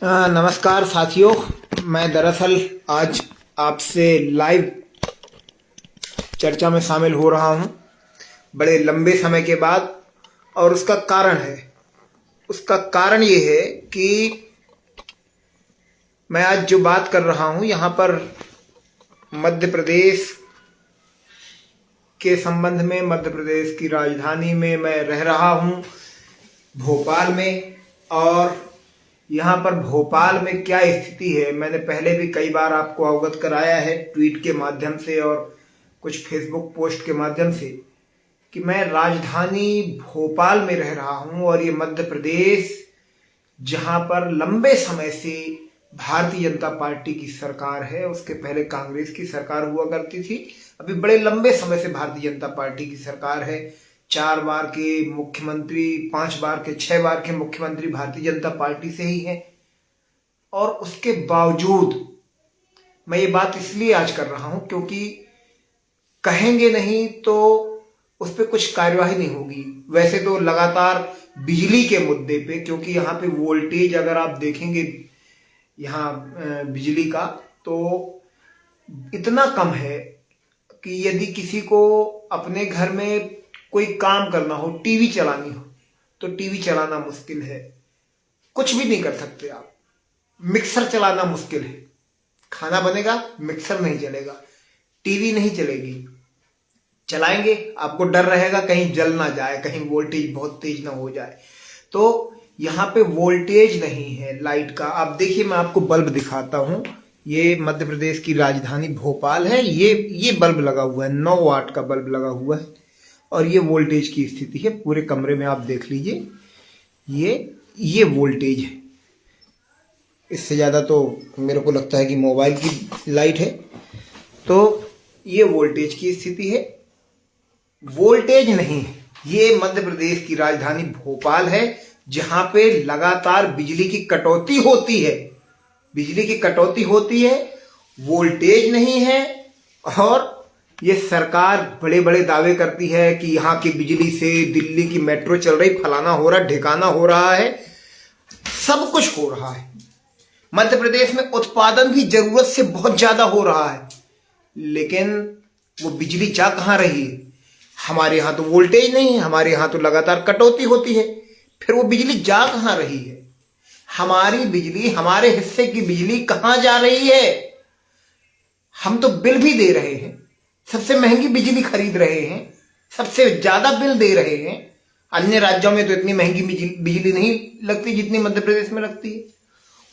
नमस्कार साथियों। मैं दरअसल आज आपसे लाइव चर्चा में शामिल हो रहा हूं बड़े लंबे समय के बाद। और उसका कारण ये है कि मैं आज जो बात कर रहा हूं यहाँ पर मध्य प्रदेश के संबंध में, मध्य प्रदेश की राजधानी में मैं रह रहा हूं, भोपाल में। और यहाँ पर भोपाल में क्या स्थिति है, मैंने पहले भी कई बार आपको अवगत कराया है ट्वीट के माध्यम से और कुछ फेसबुक पोस्ट के माध्यम से, कि मैं राजधानी भोपाल में रह रहा हूँ। और ये मध्य प्रदेश जहाँ पर लंबे समय से भारतीय जनता पार्टी की सरकार है, उसके पहले कांग्रेस की सरकार हुआ करती थी, अभी बड़े लंबे समय से भारतीय जनता पार्टी की सरकार है। 4 बार के मुख्यमंत्री, 5 बार के, 6 बार के मुख्यमंत्री भारतीय जनता पार्टी से ही हैं। और उसके बावजूद मैं ये बात इसलिए आज कर रहा हूं क्योंकि कहेंगे नहीं तो उस पर कुछ कार्यवाही नहीं होगी। वैसे तो लगातार बिजली के मुद्दे पे, क्योंकि यहाँ पे वोल्टेज अगर आप देखेंगे यहाँ बिजली का, तो इतना कम है कि यदि किसी को अपने घर में कोई काम करना हो, टीवी चलानी हो, तो टीवी चलाना मुश्किल है, कुछ भी नहीं कर सकते आप। मिक्सर चलाना मुश्किल है, खाना बनेगा, मिक्सर नहीं चलेगा, टीवी नहीं चलेगी। चलाएंगे, आपको डर रहेगा कहीं जल ना जाए, कहीं वोल्टेज बहुत तेज ना हो जाए। तो यहाँ पे वोल्टेज नहीं है लाइट का। आप देखिए, मैं आपको बल्ब दिखाता हूँ। ये मध्य प्रदेश की राजधानी भोपाल है। ये बल्ब लगा हुआ है, 9 वाट का बल्ब लगा हुआ है। और ये वोल्टेज की स्थिति है, पूरे कमरे में आप देख लीजिए, ये वोल्टेज है। इससे ज़्यादा तो मेरे को लगता है कि मोबाइल की लाइट है। तो ये वोल्टेज की स्थिति है, वोल्टेज नहीं है। ये मध्य प्रदेश की राजधानी भोपाल है, जहां पे लगातार बिजली की कटौती होती है, वोल्टेज नहीं है। और ये सरकार बड़े बड़े दावे करती है कि यहाँ की बिजली से दिल्ली की मेट्रो चल रही, फलाना हो रहा, ढिकाना हो रहा है, सब कुछ हो रहा है। मध्य प्रदेश में उत्पादन भी जरूरत से बहुत ज्यादा हो रहा है, लेकिन वो बिजली जा कहां रही है? हमारे यहां तो वोल्टेज नहीं है, हमारे यहां तो लगातार कटौती होती है, फिर वो बिजली जा कहां रही है? हमारी बिजली, हमारे हिस्से की बिजली कहां जा रही है? हम तो बिल भी दे रहे हैं, सबसे महंगी बिजली खरीद रहे हैं, सबसे ज्यादा बिल दे रहे हैं। अन्य राज्यों में तो इतनी महंगी बिजली नहीं लगती जितनी मध्य प्रदेश में लगती है।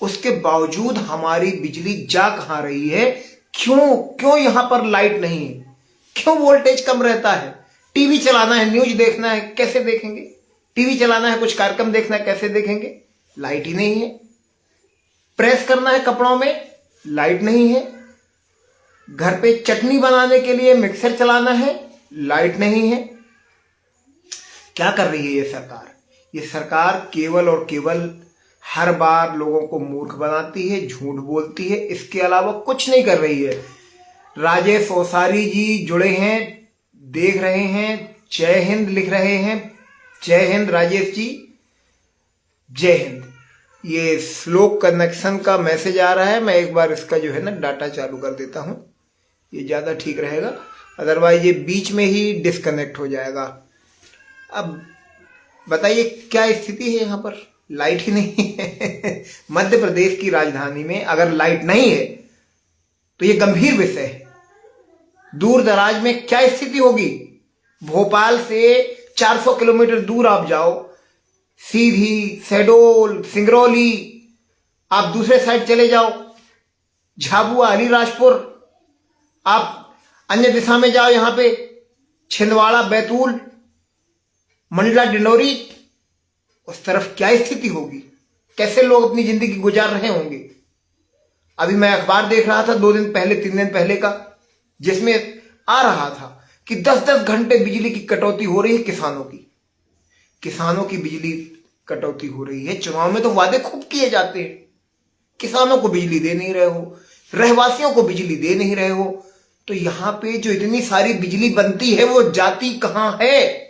उसके बावजूद हमारी बिजली जा कहां रही है? क्यों यहां पर लाइट नहीं है? क्यों वोल्टेज कम रहता है? टीवी चलाना है, न्यूज देखना है, कैसे देखेंगे? टीवी चलाना है, कुछ कार्यक्रम देखना है, कैसे देखेंगे? लाइट ही नहीं है। प्रेस करना है कपड़ों में, लाइट नहीं है। घर पे चटनी बनाने के लिए मिक्सर चलाना है, लाइट नहीं है। क्या कर रही है ये सरकार? ये सरकार केवल और केवल हर बार लोगों को मूर्ख बनाती है, झूठ बोलती है, इसके अलावा कुछ नहीं कर रही है। राजेश ओसारी जी जुड़े हैं, देख रहे हैं, जय हिंद लिख रहे हैं। जय हिंद राजेश जी, जय हिंद। ये स्लो कनेक्शन का मैसेज आ रहा है, मैं एक बार इसका जो है ना डाटा चालू कर देता हूं, ये ज्यादा ठीक रहेगा, अदरवाइज ये बीच में ही डिस्कनेक्ट हो जाएगा। अब बताइए क्या स्थिति है? यहाँ पर लाइट ही नहीं है। मध्य प्रदेश की राजधानी में अगर लाइट नहीं है तो ये गंभीर विषय है। दूर दराज में क्या स्थिति होगी? भोपाल से 400 किलोमीटर दूर आप जाओ, सीधी, शहडोल, सिंगरौली, आप दूसरे साइड चले जाओ, झाबुआ, अलीराजपुर, आप अन्य दिशा में जाओ, यहां पे छिंदवाड़ा, बैतूल, मंडला, डिंडोरी, उस तरफ क्या स्थिति होगी? कैसे लोग अपनी जिंदगी गुजार रहे होंगे? अभी मैं अखबार देख रहा था 2 दिन पहले, 3 दिन पहले का, जिसमें आ रहा था कि 10-10 घंटे बिजली की कटौती हो रही है किसानों की बिजली कटौती हो रही है। चुनाव में तो वादे खूब किए जाते हैं, किसानों को बिजली दे नहीं रहे हो, रहवासियों को बिजली दे नहीं रहे हो, तो यहां पे जो इतनी सारी बिजली बनती है वो जाती कहां है?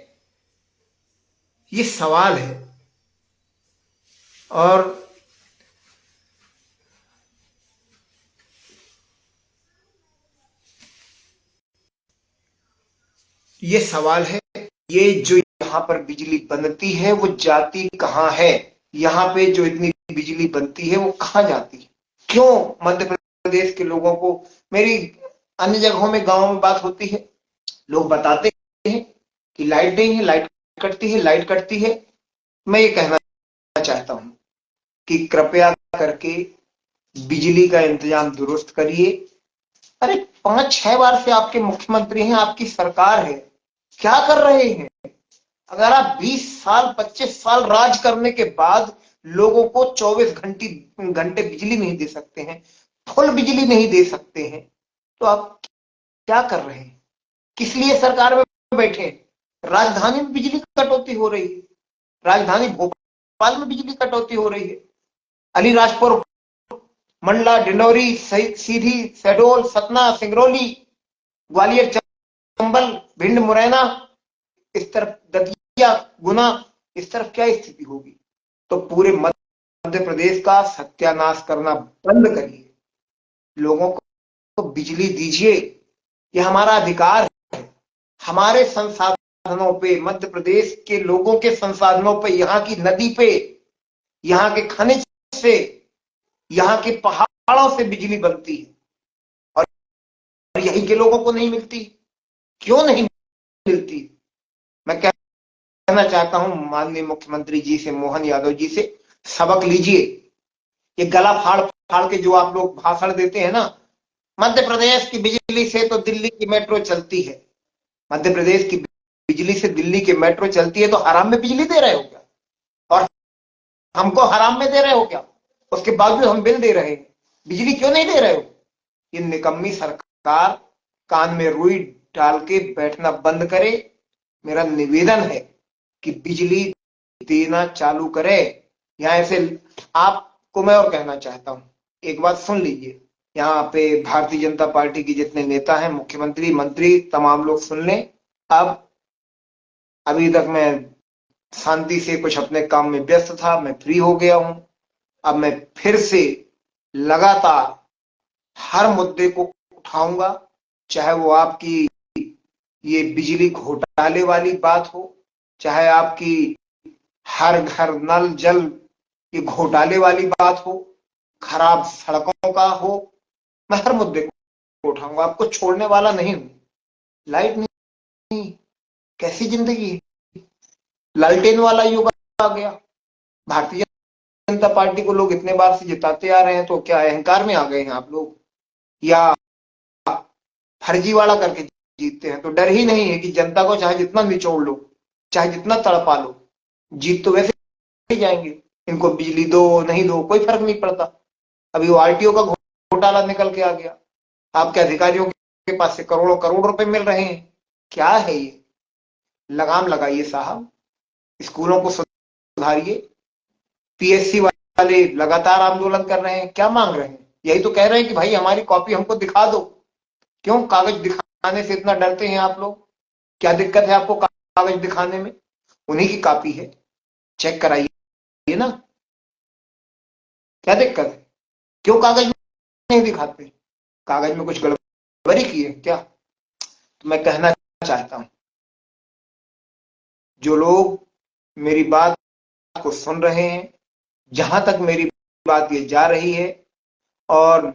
ये सवाल है। और ये सवाल है, ये जो यहाँ पर बिजली बनती है वो जाती कहाँ है? यहाँ पे जो इतनी बिजली बनती है वो कहाँ जाती है? क्यों मध्य प्रदेश के लोगों को, मेरी अन्य जगहों में गांवों में बात होती है, लोग बताते हैं कि लाइट नहीं है, लाइट कटती है, लाइट कटती है। मैं ये कहना चाहता हूं कि कृपया करके बिजली का इंतजाम दुरुस्त करिए। अरे 5-6 बार से आपके मुख्यमंत्री हैं, आपकी सरकार है, क्या कर रहे हैं? अगर आप 20 साल 25 साल राज करने के बाद लोगों को 24 घंटे बिजली नहीं दे सकते हैं, फुल बिजली नहीं दे सकते हैं, तो आप क्या कर रहे हैं? किस लिए सरकार में बैठे? राजधानी में बिजली कटौती हो रही है, राजधानी भोपाल में बिजली कटौती हो रही है, अलीराजपुर, मंडला, डिंडौरी, सीधी, शहडोल, सतना, सिंगरौली, ग्वालियर, चंबल, भिंड, मुरैना, इस तरफ दतिया, गुना, इस तरफ क्या स्थिति होगी? तो पूरे मध्य प्रदेश का सत्यानाश करना बंद करिए, लोगों को बिजली दीजिए, यह हमारा अधिकार है। हमारे संसाधनों पे, मध्य प्रदेश के लोगों के संसाधनों पे, यहाँ की नदी पे, यहाँ के खनिज से, यहाँ के पहाड़ों से बिजली बनती है, और यहीं के लोगों को नहीं मिलती। क्यों नहीं मिलती? मैं कहना चाहता हूं माननीय मुख्यमंत्री जी से, मोहन यादव जी से, सबक लीजिए। ये गला फाड़ फाड़ के जो आप लोग भाषण देते हैं ना, मध्य प्रदेश की बिजली से तो दिल्ली की मेट्रो चलती है, मध्य प्रदेश की बिजली से दिल्ली की मेट्रो चलती है, तो हराम में बिजली दे रहे हो क्या? और हमको हराम में दे रहे हो क्या? उसके बावजूद हम बिल दे रहे हैं, बिजली क्यों नहीं दे रहे हो? ये निकम्मी सरकार कान में रुई डाल के बैठना बंद करे। मेरा निवेदन है कि बिजली देना चालू करे। यहाँ ऐसे आपको मैं और कहना चाहता हूं, एक बात सुन लीजिए, यहाँ पे भारतीय जनता पार्टी के जितने नेता हैं, मुख्यमंत्री, मंत्री, तमाम लोग सुन लें। अब अभी तक मैं शांति से कुछ अपने काम में व्यस्त था, मैं फ्री हो गया हूं। अब मैं फिर से लगातार हर मुद्दे को उठाऊंगा, चाहे वो आपकी ये बिजली घोटाले वाली बात हो, चाहे आपकी हर घर नल जल ये घोटाले वाली बात हो, खराब सड़कों का हो, मैं हर मुद्दे को उठाऊंगा, आपको छोड़ने वाला नहीं हूं। लाइट नहीं, कैसी जिंदगी है? लालटेन वाला युग आ गया। भारतीय जनता पार्टी को लोग इतने बार से जिताते आ रहे हैं, तो क्या अहंकार में आ गए हैं आप लोग, या फर्जीवाड़ा करके जीतते हैं? तो डर ही नहीं है कि जनता को चाहे जितना निचोड़ लो, चाहे जितना तड़पा लो, जीत तो वैसे ही जाएंगे। इनको बिजली दो नहीं दो कोई फर्क नहीं पड़ता। अभी वो आरटीओ का घोटाला निकल के आ गया, आपके अधिकारियों के पास से करोड़ों करोड़ रुपए मिल रहे हैं। क्या है ये? लगाम लगाइए साहब, स्कूलों को सुधारिए। पीएससी वाले लगातार आंदोलन कर रहे हैं, क्या मांग रहे हैं? यही तो कह रहे हैं कि भाई हमारी कॉपी हमको दिखा दो। क्यों कागज दिखाने से इतना डरते हैं आप लोग? क्या दिक्कत है आपको कागज दिखाने में? उन्हीं की कॉपी है, चेक कराइए ना, क्या दिक्कत है? क्यों कागज नहीं दिखाते? कागज में कुछ गड़बड़ी की है क्या? तो मैं कहना चाहता हूं, जो लोग मेरी बात को सुन रहे हैं, जहां तक मेरी बात ये जा रही है, और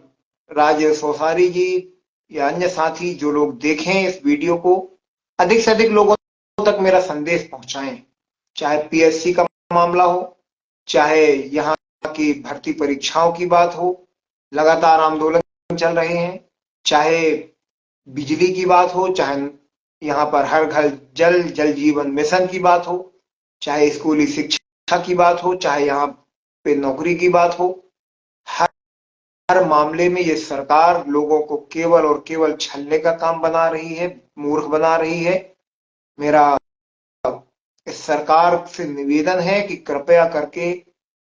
राजेश ओसारी जी या अन्य साथी जो लोग देखें इस वीडियो को, अधिक से अधिक लोगों तक मेरा संदेश पहुंचाएं। चाहे पीएससी का मामला हो, चाहे यहाँ की भर्ती परीक्षाओं की बात हो, लगातार आंदोलन चल रहे हैं, चाहे बिजली की बात हो, चाहे यहाँ पर हर घर जल जल जीवन मिशन की बात हो, चाहे स्कूली शिक्षा की बात हो, चाहे यहाँ पे नौकरी की बात हो, हर मामले में ये सरकार लोगों को केवल और केवल छलने का काम बना रही है, मूर्ख बना रही है। मेरा इस सरकार से निवेदन है कि कृपया करके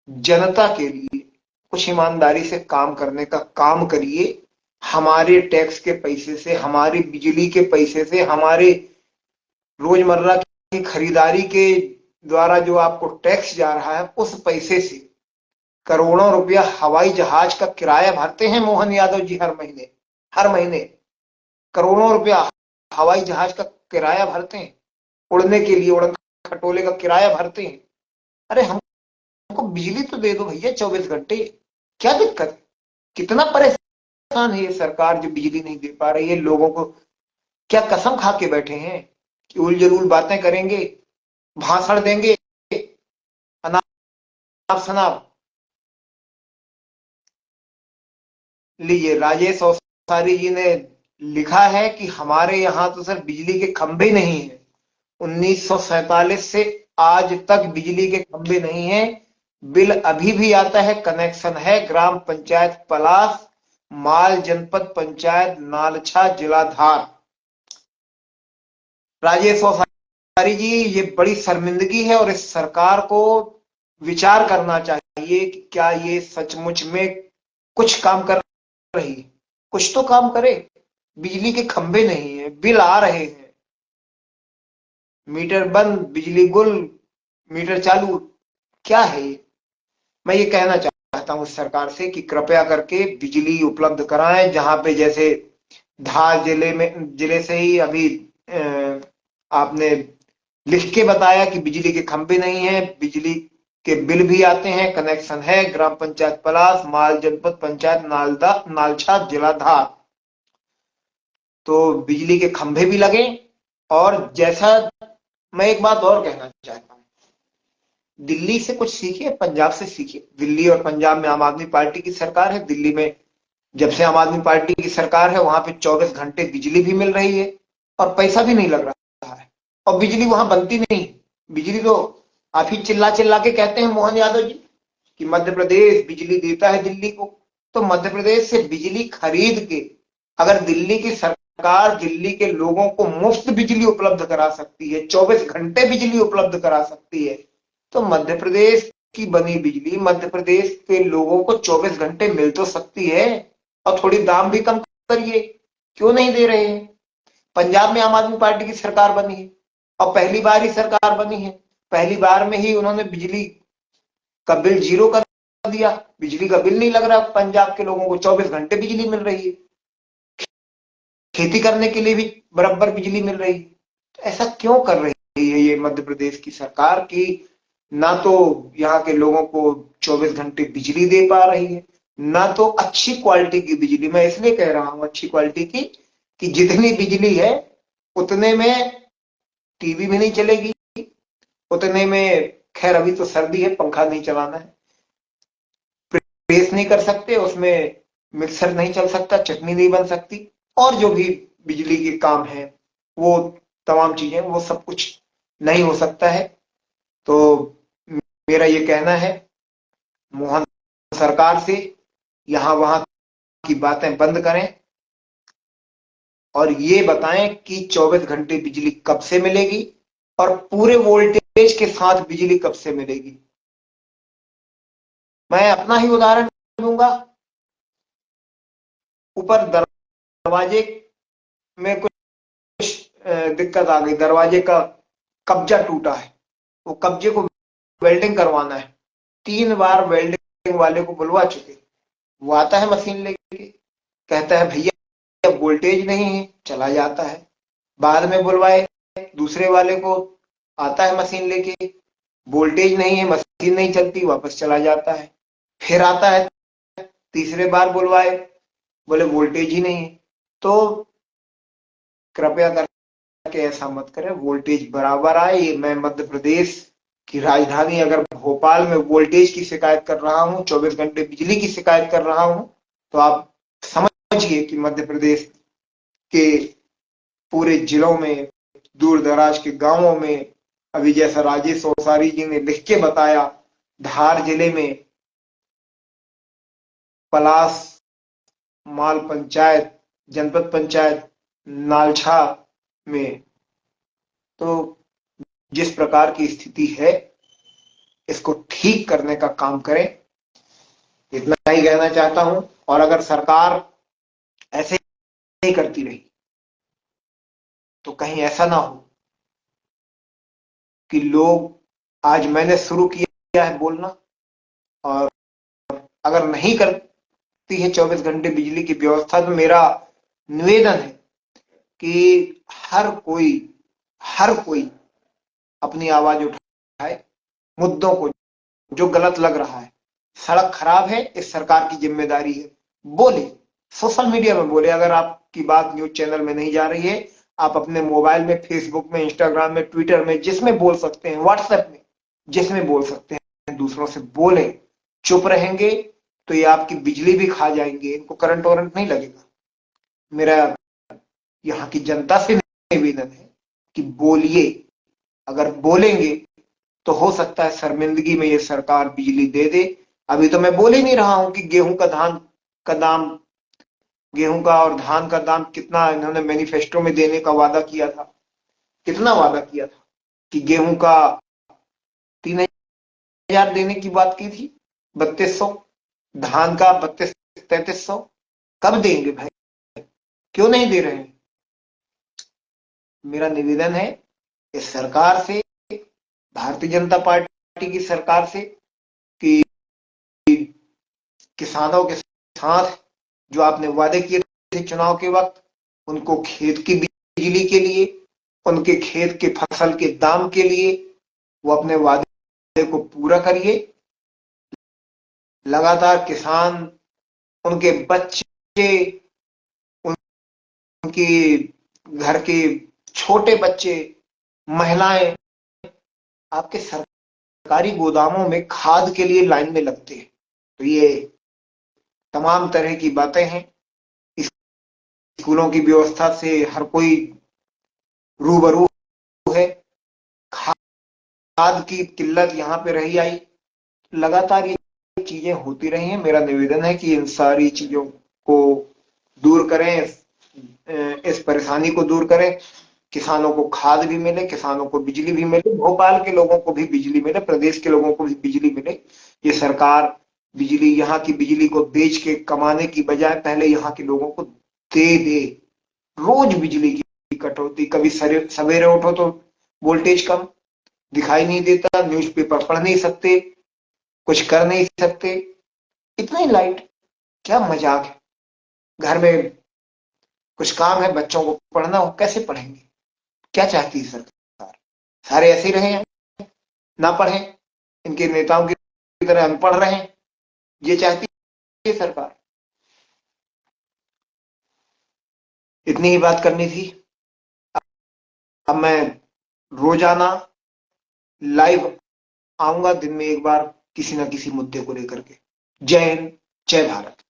जनता के लिए कुछ ईमानदारी से काम करने का काम करिए। हमारे टैक्स के पैसे से, हमारी बिजली के पैसे से, हमारे रोजमर्रा की खरीदारी के द्वारा जो आपको टैक्स जा रहा है, उस पैसे से करोड़ों रुपया हवाई जहाज का किराया भरते हैं मोहन यादव जी हर महीने। हर महीने करोड़ों रुपया हवाई जहाज का किराया भरते हैं, उड़ने के लिए उड़न खटोले का किराया भरते हैं। अरे हमको बिजली तो दे दो भैया 24 घंटे, क्या दिक्कत है? कितना परेशान है ये सरकार जो बिजली नहीं दे पा रही है लोगों को। क्या कसम खा के बैठे हैं कि उलझुल बातें करेंगे, भाषण देंगे, अनाप शनाप। लीजिए, राजेश औसारी जी ने लिखा है कि हमारे यहाँ तो सर बिजली के खंभे नहीं है। 1947 से आज तक बिजली के खंभे नहीं है। बिल अभी भी आता है, कनेक्शन है ग्राम पंचायत पलास, माल जनपद पंचायत नालछा, जिला धार। राजेश औसारी जी, ये बड़ी शर्मिंदगी है और इस सरकार को विचार करना चाहिए कि क्या ये सचमुच में कुछ काम कर रही है। कुछ तो काम करे। बिजली के खंभे नहीं है, बिल आ रहे हैं, मीटर बंद, बिजली गुल, मीटर चालू, क्या है ये? मैं ये कहना चाहता हूँ सरकार से कि कृपया करके बिजली उपलब्ध कराएं। जहां पे जैसे धार जिले से ही अभी आपने लिख के बताया कि बिजली के खंभे नहीं है, बिजली के बिल भी आते हैं, कनेक्शन है ग्राम पंचायत पलास, माल जनपद पंचायत नालछा, जिला धार। तो बिजली के खंभे भी लगे। और जैसा, मैं एक बात और कहना चाहता हूँ, दिल्ली से कुछ सीखिए, पंजाब से सीखिए। दिल्ली और पंजाब में आम आदमी पार्टी की सरकार है। दिल्ली में जब से आम आदमी पार्टी की सरकार है वहां पे 24 घंटे बिजली भी मिल रही है और पैसा भी नहीं लग रहा है। और बिजली वहां बनती नहीं। बिजली तो आप ही चिल्ला चिल्ला के कहते हैं मोहन यादव जी कि मध्य प्रदेश बिजली देता है दिल्ली को। तो मध्य प्रदेश से बिजली खरीद के अगर दिल्ली की सरकार दिल्ली के लोगों को मुफ्त बिजली उपलब्ध करा सकती है, 24 घंटे बिजली उपलब्ध करा सकती है, तो मध्य प्रदेश की बनी बिजली मध्य प्रदेश के लोगों को 24 घंटे मिल तो सकती है। और थोड़ी दाम भी कम करिए, क्यों नहीं दे रहे हैं? पंजाब में आम आदमी पार्टी की सरकार बनी है और पहली बार ही सरकार बनी है, पहली बार में ही उन्होंने बिजली का बिल जीरो कर दिया। बिजली का बिल नहीं लग रहा, पंजाब के लोगों को 24 घंटे बिजली मिल रही है, खेती करने के लिए भी बराबर बिजली मिल रही है। तो ऐसा क्यों कर रही है ये मध्य प्रदेश की सरकार की ना तो यहाँ के लोगों को 24 घंटे बिजली दे पा रही है, ना तो अच्छी क्वालिटी की बिजली। मैं इसलिए कह रहा हूं अच्छी क्वालिटी की कि जितनी बिजली है उतने में टीवी भी नहीं चलेगी, उतने में, खैर अभी तो सर्दी है पंखा नहीं चलाना है, प्रेस नहीं कर सकते उसमें, मिक्सर नहीं चल सकता, चटनी नहीं बन सकती, और जो भी बिजली के काम है वो तमाम चीजें, वो सब कुछ नहीं हो सकता है। तो मेरा ये कहना है मोहन सरकार से, यहां वहां की बातें बंद करें और ये बताएं कि 24 घंटे बिजली कब से मिलेगी और पूरे वोल्टेज के साथ बिजली कब से मिलेगी। मैं अपना ही उदाहरण दूंगा। ऊपर दरवाजे में कुछ दिक्कत आ गई, दरवाजे का कब्जा टूटा है, वो कब्जे को वेल्डिंग करवाना है। 3 बार वेल्डिंग वाले को बुलवा चुके, वो आता है मशीन लेके, कहता है भैया वोल्टेज नहीं है, चला जाता है। बाद में बुलवाए दूसरे वाले को, आता है मशीन लेके, वोल्टेज नहीं है, मशीन नहीं चलती, वापस चला जाता है। फिर आता है, तीसरे बार बुलवाए, बोले वोल्टेज ही नहीं है। तो कृपया करके ऐसा मत करें, वोल्टेज बराबर आए। ये मैं मध्य प्रदेश की राजधानी अगर भोपाल में वोल्टेज की शिकायत कर रहा हूं, 24 घंटे बिजली की शिकायत कर रहा हूं, तो आप समझिए कि मध्य प्रदेश के पूरे जिलों में, दूर दराज के गांवों में, अभी जैसा राजेश ओसारी जी ने लिख के बताया, धार जिले में पलास, माल पंचायत, जनपद पंचायत नालछा में, तो जिस प्रकार की स्थिति है इसको ठीक करने का काम करें, इतना ही कहना चाहता हूं। और अगर सरकार ऐसे ही करती रही तो कहीं ऐसा ना हो कि लोग, आज मैंने शुरू किया है बोलना, और अगर नहीं करती है 24 घंटे बिजली की व्यवस्था, तो मेरा निवेदन है कि हर कोई हर कोई अपनी आवाज उठाए, मुद्दों को, जो गलत लग रहा है। सड़क खराब है, इस सरकार की जिम्मेदारी है, बोले, सोशल मीडिया में बोले। अगर आपकी बात न्यूज चैनल में नहीं जा रही है, आप अपने मोबाइल में, फेसबुक में, इंस्टाग्राम में, ट्विटर में, जिसमें बोल सकते हैं, व्हाट्सएप में, जिसमें बोल सकते हैं, दूसरों से बोले। चुप रहेंगे तो ये आपकी बिजली भी खा जाएंगे, इनको करंट वरंट नहीं लगेगा। मेरा यहाँ की जनता से निवेदन है कि बोलिए। अगर बोलेंगे तो हो सकता है शर्मिंदगी में ये सरकार बिजली दे दे। अभी तो मैं बोल ही नहीं रहा हूं कि का दाम गेहूं का और धान का दाम कितना इन्होंने मैनिफेस्टो में देने का वादा किया था। कितना वादा किया था कि गेहूं का 3,000 देने की बात की थी, 3200। धान का 3200-3300। कब देंगे भाई? क्यों नहीं दे रहे हैं? मेरा निवेदन है इस सरकार से, भारतीय जनता पार्टी की सरकार से, कि किसानों के साथ जो आपने वादे किए थे चुनाव के वक्त, उनको खेत की बिजली के लिए, उनके खेत के फसल के दाम के लिए, वो अपने वादे को पूरा करिए। लगातार किसान, उनके बच्चे, उनके घर के छोटे बच्चे, महिलाएं आपके सरकारी गोदामों में खाद के लिए लाइन में लगते हैं। तो ये तमाम तरह की बातें हैं। स्कूलों की व्यवस्था से हर कोई रूबरू है। खाद की किल्लत यहाँ पे रही आई, लगातार ये चीजें होती रही हैं। मेरा निवेदन है कि इन सारी चीजों को दूर करें, इस परेशानी को दूर करें। किसानों को खाद भी मिले, किसानों को बिजली भी मिले, भोपाल के लोगों को भी बिजली मिले, प्रदेश के लोगों को भी बिजली मिले। ये सरकार बिजली, यहाँ की बिजली को बेच के कमाने की बजाय पहले यहाँ के लोगों को दे दे। रोज बिजली की कटौती, कभी सवेरे उठो तो वोल्टेज कम, दिखाई नहीं देता, न्यूज़पेपर पढ़ नहीं सकते, कुछ कर नहीं सकते, इतना ही लाइट। क्या मजाक है? घर में कुछ काम है, बच्चों को पढ़ना हो, कैसे पढ़ेंगे? क्या चाहती है सरकार? सारे ऐसे ही रहे हैं, ना पढ़े, इनके नेताओं की तरह अनपढ़ रहे, ये चाहती है सरकार। इतनी ही बात करनी थी। अब मैं रोजाना लाइव आऊंगा, दिन में एक बार, किसी ना किसी मुद्दे को लेकर के। जय हिंद, जय भारत।